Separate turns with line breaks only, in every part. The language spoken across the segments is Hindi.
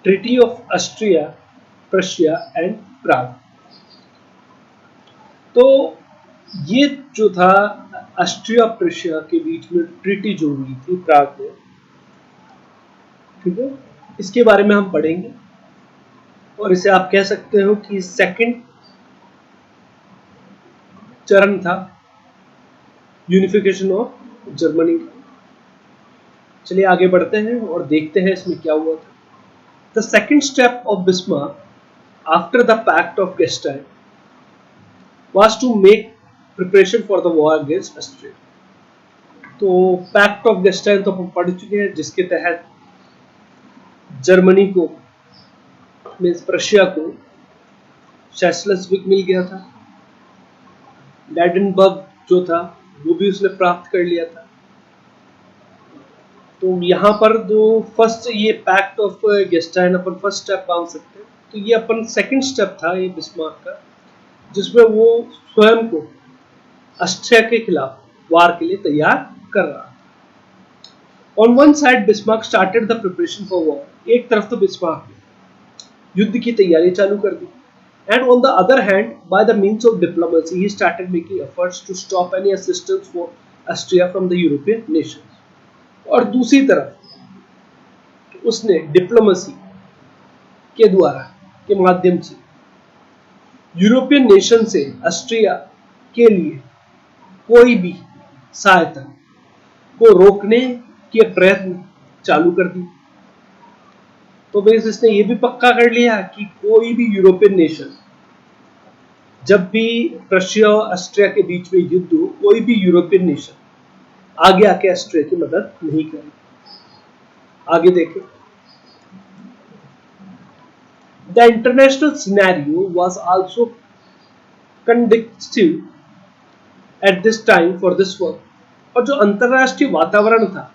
Treaty of Austria Prussia and Prague. तो ये जो था ऑस्ट्रिया प्रशिया के बीच में ट्रीटी जो हुई थी प्राग में, ठीक है, इसके बारे में हम पढ़ेंगे और इसे आप कह सकते हो कि सेकंड चरण था यूनिफिकेशन ऑफ जर्मनी का। चलिए आगे बढ़ते हैं और देखते हैं इसमें क्या हुआ था। The second step of Bismarck after the pact of Gastein was to make preparation for the war against Austria। तो पैक्ट ऑफ गेस्टाइन तो हम पढ़ चुके हैं, जिसके तहत जर्मनी को मीन्स प्रशिया को शैसलसविक मिल गया था, लैडेनबर्ग जो था वो भी उसने प्राप्त कर लिया था। तो यहाँ पर जो फर्स्ट ये पैक्ट ऑफ गेस्टाइन अपन फर्स्ट स्टेप मान सकते हैं, तो ये अपन सेकंड स्टेप था ये बिस्मार्क का, जिसमें वो स्वयं को ऑस्ट्रिया के खिलाफ वार के लिए तैयार कर रहा था। On one side Bismarck started the preparation for war. एक तरफ तो बिस्मार्क ने युद्ध की तैयारी चालू कर दी, and on the other hand by the means of diplomacy he started making efforts to stop any assistance for Austria from the European nations. और दूसरी तरफ उसने डिप्लोमेसी के द्वारा के माध्यम से यूरोपियन नेशन से ऑस्ट्रिया के लिए कोई भी सहायता को रोकने के प्रयत्न चालू कर दी। तो बेस इसने ये भी पक्का कर लिया कि कोई भी यूरोपियन नेशन, जब भी प्रशिया और ऑस्ट्रिया के बीच में युद्ध हो, कोई भी यूरोपियन नेशन आगे आके ऑस्ट्रिया की मदद नहीं करेगी। आगे देखें। The international scenario was also conducive at this time for this work। और जो अंतरराष्ट्रीय वातावरण था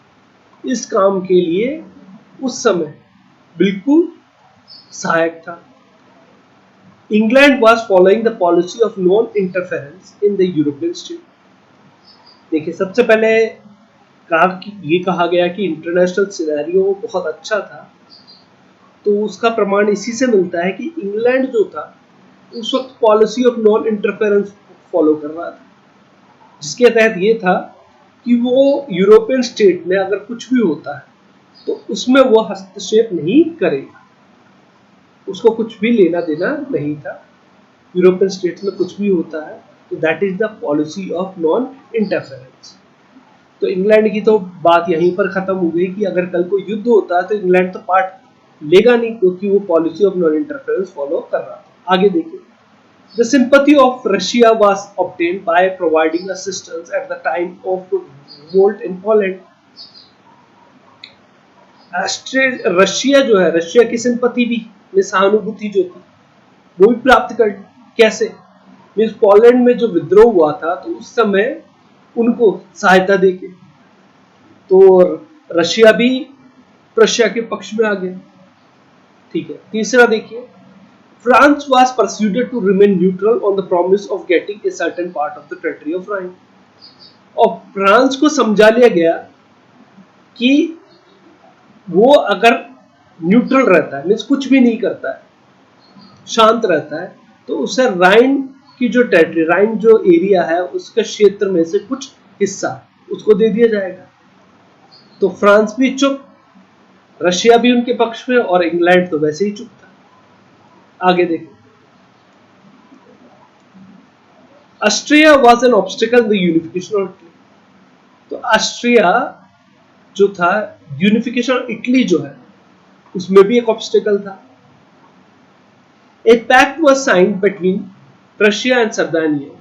इस काम के लिए उस समय बिल्कुल सहायक था। England was following the policy of non-interference in the European state। देखिए, सबसे पहले ये कहा गया कि इंटरनेशनल सिनेरियो बहुत अच्छा था, तो उसका प्रमाण इसी से मिलता है कि इंग्लैंड जो था उस वक्त policy of non interference follow कर रहा था, जिसके तहत ये था कि वो यूरोपियन स्टेट में अगर कुछ भी होता है तो उसमें वो हस्तक्षेप नहीं करेगा, उसको कुछ भी लेना देना नहीं था। यूरोपियन स्टेट में कुछ भी होता है तो that is the policy of non interference. तो इंग्लैंड की तो बात यहीं पर खत्म हो गई कि अगर कल को युद्ध होता है तो इंग्लैंड तो पार्ट लेगा नहीं, क्योंकि वो policy of non interference follow कर रहा था। आगे देखिए। The sympathy of Russia was obtained by providing assistance at the time of revolt in Poland। Russia जो है, रशिया की सिंपति भी में सहानुभूति जो थी वो भी प्राप्त कर। कैसे? मीन्स पोलैंड में जो विद्रोह हुआ था तो उस समय उनको सहायता देके तो रशिया भी प्रशिया के पक्ष में आ गया। ठीक है। तीसरा देखिए, France was persuaded to remain neutral on the promise of getting a certain part of the territory of Rhine। और फ्रांस को समझा लिया गया कि वो अगर न्यूट्रल रहता है, मीन्स कुछ भी नहीं करता है, शांत रहता है, तो उसे राइन की जो टेरिटरी, राइन जो एरिया है उसके क्षेत्र में से कुछ हिस्सा उसको दे दिया जाएगा। तो फ्रांस भी चुप, रशिया भी उनके पक्ष में, और इंग्लैंड तो वैसे ही चुप था। आगे देखो। Austria was an obstacle in the unification of Italy. तो ऑस्ट्रिया जो था, यूनिफिकेशन ऑफ इटली जो है उसमें भी एक ऑब्स्टिकल था। A pact was signed between Prussia and Sardinia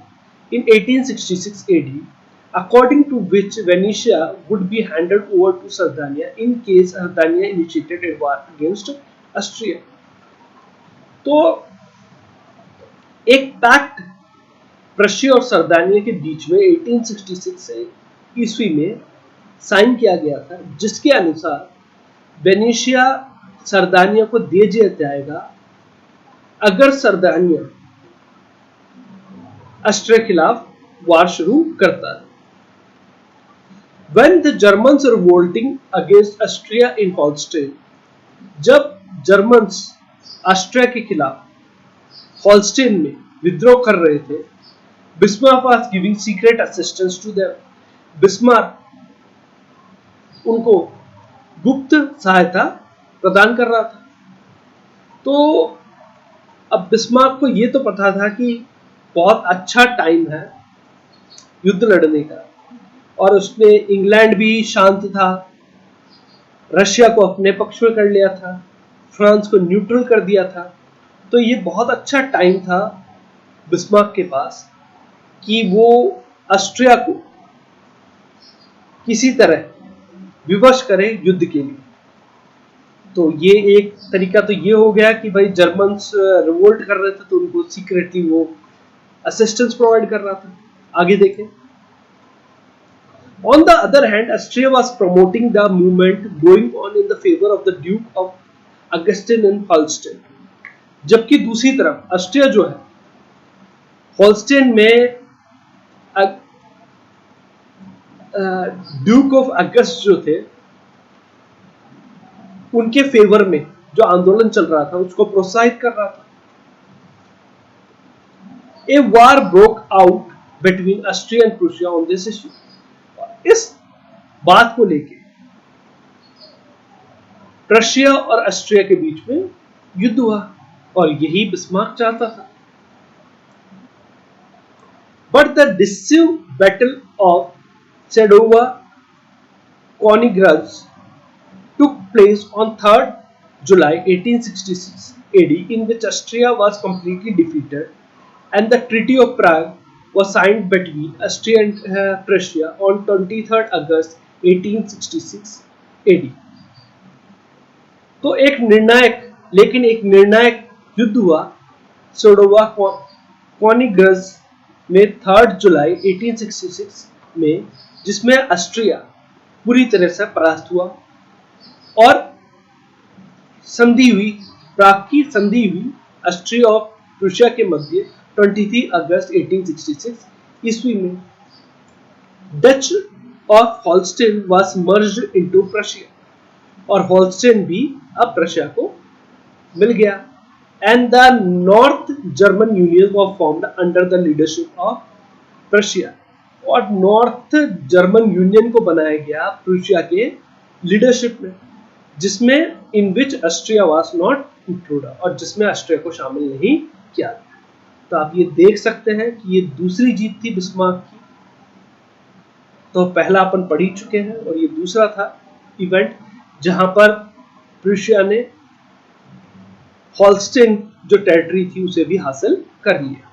in 1866 AD, according to which Venetia would be handed over to Sardinia in case Sardinia initiated a war against Austria। तो एक पैक्ट प्रशिया और सर्दानिया के बीच में 1866 ईस्वी में साइन किया गया था, जिसके अनुसार वेनेशिया सर्दानिया को दे दिया जाएगा अगर सर्दानिया ऑस्ट्रिया के खिलाफ वार शुरू करता है। When the Germans revolting against Austria in Holstein, जब जर्मन्स ऑस्ट्रिया के खिलाफ हॉलस्टेन में विद्रोह कर रहे थे, Bismarck was giving secret assistance to them. Bismarck उनको गुप्त सहायता प्रदान कर रहा था। तो अब बिस्मार्क को ये तो पता था कि बहुत अच्छा टाइम है युद्ध लड़ने का, और उसने इंग्लैंड भी शांत था, रशिया को अपने पक्ष में कर लिया था, फ्रांस को न्यूट्रल कर दिया था। तो ये बहुत अच्छा टाइम था बिस्मार्क के पास कि वो ऑस्ट्रिया को किसी तरह विवश करे युद्ध के लिए। तो ये एक तरीका तो ये हो गया कि भाई जर्मन्स रिवोल्ट कर रहे थे तो उनको सीक्रेटली वो असिस्टेंस प्रोवाइड कर रहा था। आगे देखें। On the other hand, Austria was promoting the movement going on in the favor of the Duke of Augustin and Holstein. जबकि दूसरी तरफ ऑस्ट्रिया जो है हॉलस्टेन में ड्यूक ऑफ अगस्ट जो थे उनके फेवर में जो आंदोलन चल रहा था उसको प्रोत्साहित कर रहा था। A war broke out between Austria and Prussia on this issue. इस बात को लेके प्रशिया और ऑस्ट्रिया के बीच में युद्ध हुआ और यही बिस्मार्क चाहता था। But the decisive battle of Sadowa Koniggratz took place on 3rd July 1866 AD, in which Austria was completely defeated, and the Treaty of Prague was signed between Austria and Prussia on 23rd August 1866 AD. तो एक निर्णायक युद्ध हुआ सोडोवा कॉनिग्राज में 3rd जुलाई 1866 में, जिसमें ऑस्ट्रिया पूरी तरह से परास्त हुआ और प्राग की संधि हुई ऑस्ट्रिया और प्रूशिया के मध्य 23 अगस्त 1866 ईस्वी में। Dutch of Holstein was merged into Prussia और हॉलस्टेन भी अब प्रशिया को मिल गया। And the North German union was formed under the leadership of Prussia, और नॉर्थ जर्मन यूनियन को बनाया गया प्रूशिया के लीडरशिप में, जिसमें इन विच ऑस्ट्रिया वाज नॉट इंक्लूडेड, और जिसमें ऑस्ट्रिया को शामिल नहीं किया गया। तो आप ये देख सकते हैं कि ये दूसरी जीत थी बिस्मार्क की। तो पहला अपन पढ़ ही चुके हैं और ये दूसरा था इवेंट जहां पर प्रूशिया ने हॉलस्टेन जो टेरिटरी थी उसे भी हासिल कर लिया।